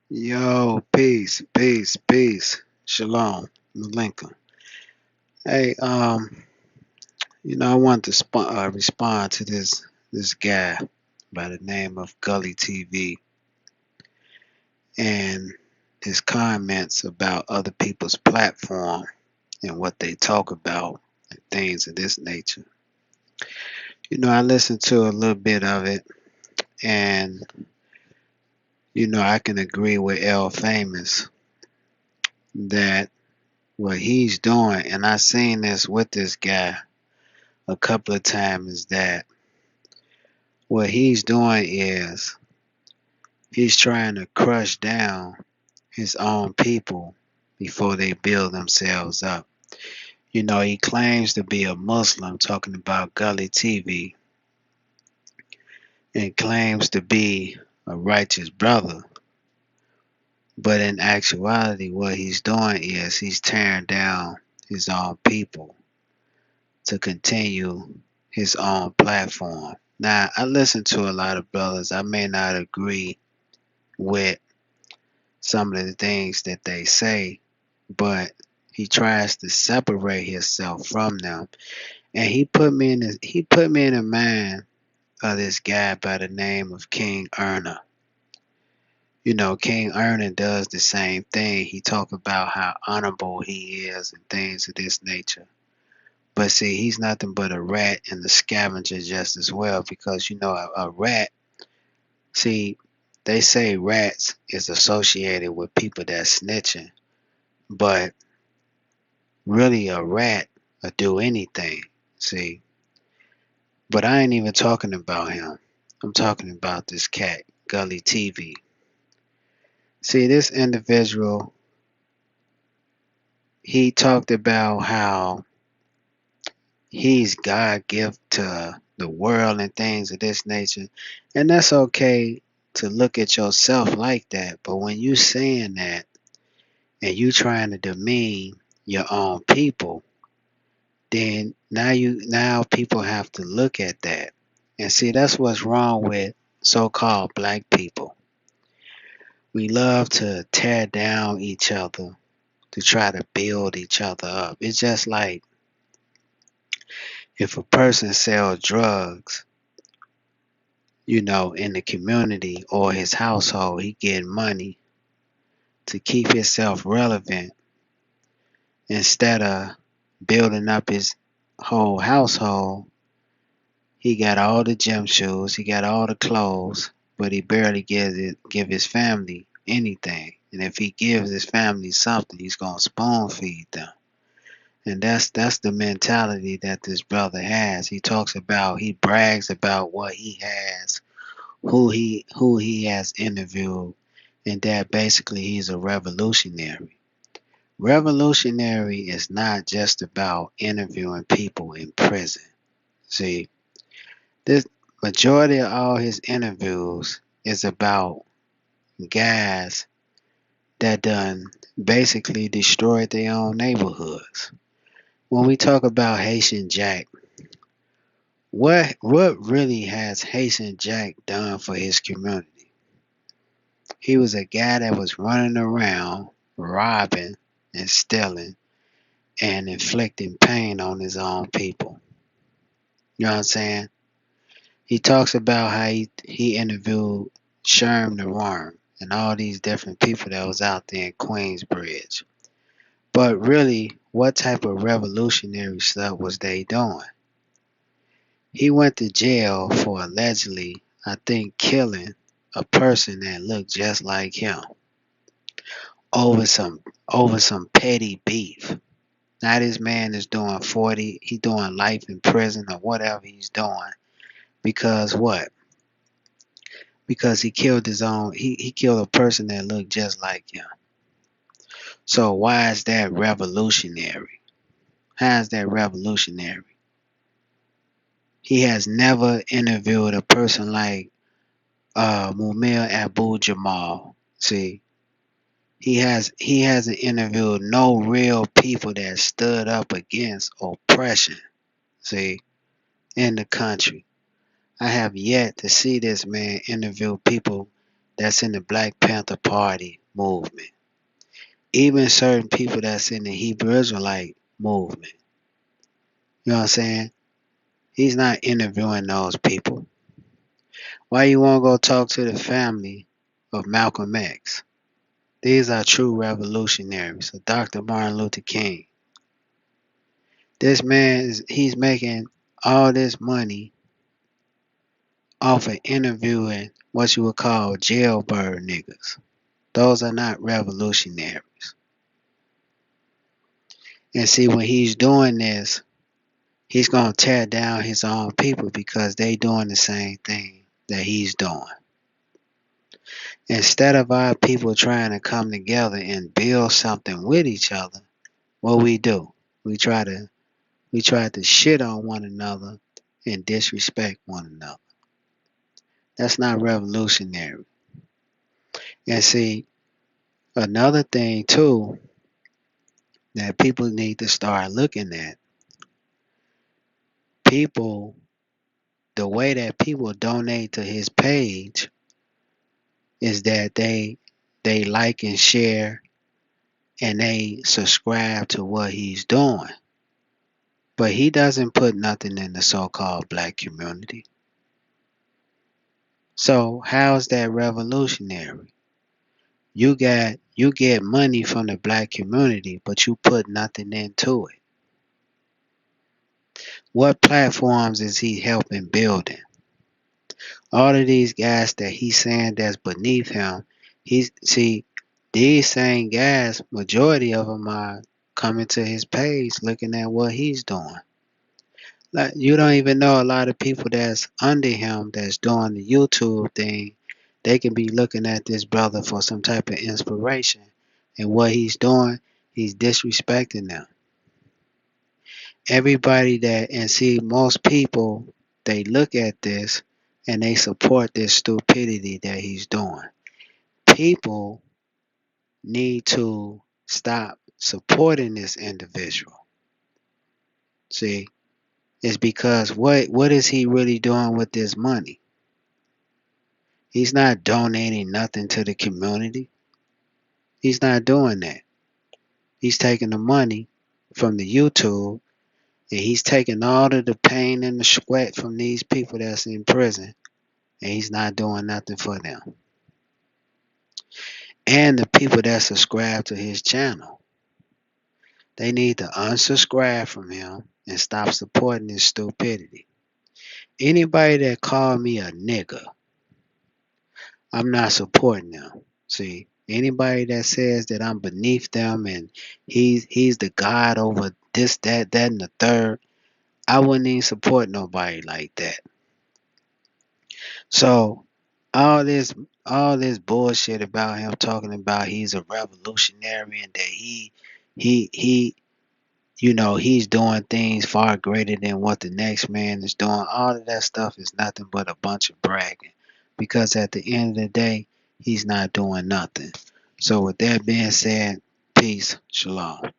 Yo, peace, peace, peace. Shalom, Lincoln. Hey, I want to respond to this guy by the name of Gully TV and his comments about other people's platform and what they talk about and things of this nature. I listened to a little bit of it, and I can agree with L Famous that what he's doing, and I seen this with this guy a couple of times, is that what he's doing is he's trying to crush down his own people before they build themselves up. He claims to be a Muslim, talking about Gully TV, and claims to be a righteous brother. But in actuality, what he's doing is he's tearing down his own people to continue his own platform. Now, I listen to a lot of brothers. I may not agree with some of the things that they say, but he tries to separate himself from them. And he put me in the mind of this guy by the name of King Erna. King Erna does the same thing. He talk about how honorable he is and things of this nature. But see, he's nothing but a rat and a scavenger just as well, because a rat, see, they say rats is associated with people that's snitching, but really a rat will do anything. See, but I ain't even talking about him. I'm talking about this cat, Gully TV. See, this individual, he talked about how he's God gift to the world and things of this nature. And that's okay to look at yourself like that. But when you saying that and you trying to demean your own people, then now people have to look at that. And see, that's what's wrong with so-called black people. We love to tear down each other to try to build each other up. It's just like if a person sells drugs, in the community or his household, he getting money to keep himself relevant instead of building up his whole household. He got all the gym shoes, he got all the clothes, but he barely give his family anything. And if he gives his family something, he's gonna spoon feed them. And that's the mentality that this brother has. He brags about what he has, who he has interviewed, and that basically he's a revolutionary. Revolutionary is not just about interviewing people in prison. See, this majority of all his interviews is about guys that done basically destroyed their own neighborhoods. When we talk about Haitian Jack, what really has Haitian Jack done for his community? He was a guy that was running around robbing and stealing and inflicting pain on his own people. You know what I'm saying? He talks about how he interviewed Sherm the Worm and all these different people that was out there in Queensbridge. But really, what type of revolutionary stuff was they doing? He went to jail for allegedly, I think, killing a person that looked just like him over some petty beef. Now this man is doing 40, he doing life in prison or whatever he's doing. Because what? Because he killed he killed a person that looked just like him. So why is that revolutionary? How is that revolutionary? He has never interviewed a person like Mumil Abu Jamal. See, he hasn't interviewed no real people that stood up against oppression. See, in the country. I have yet to see this man interview people that's in the Black Panther Party movement, even certain people that's in the Hebrew Israelite movement. You know what I'm saying? He's not interviewing those people. Why you want to go talk to the family of Malcolm X? These are true revolutionaries, of Dr. Martin Luther King. This man he's making all this money off of interviewing what you would call jailbird niggas. Those are not revolutionaries. And see, when he's doing this, he's gonna tear down his own people because they doing the same thing that he's doing. Instead of our people trying to come together and build something with each other, what we do, we try to shit on one another and disrespect one another. That's not revolutionary. And see, another thing too that people need to start looking at, people, the way that people donate to his page is that they like and share and they subscribe to what he's doing. But he doesn't put nothing in the so-called black community. So how's that revolutionary? You get money from the black community, but you put nothing into it. What platforms is he helping building? All of these guys that he's saying that's beneath him, these same guys, majority of them are coming to his page looking at what he's doing. Like, you don't even know a lot of people that's under him that's doing the YouTube thing. They can be looking at this brother for some type of inspiration. And what he's doing, he's disrespecting them. Everybody that, and see, most people, they look at this and they support this stupidity that he's doing. People need to stop supporting this individual. See, it's because what is he really doing with this money? He's not donating nothing to the community. He's not doing that. He's taking the money from the YouTube and he's taking all of the pain and the sweat from these people that's in prison and he's not doing nothing for them. And the people that subscribe to his channel, they need to unsubscribe from him and stop supporting his stupidity. Anybody that called me a nigga, I'm not supporting them. See, anybody that says that I'm beneath them and he's the god over this, that, and the third, I wouldn't even support nobody like that. So all this bullshit about him talking about he's a revolutionary and that he he's doing things far greater than what the next man is doing. All of that stuff is nothing but a bunch of bragging. Because at the end of the day, he's not doing nothing. So with that being said, peace, shalom.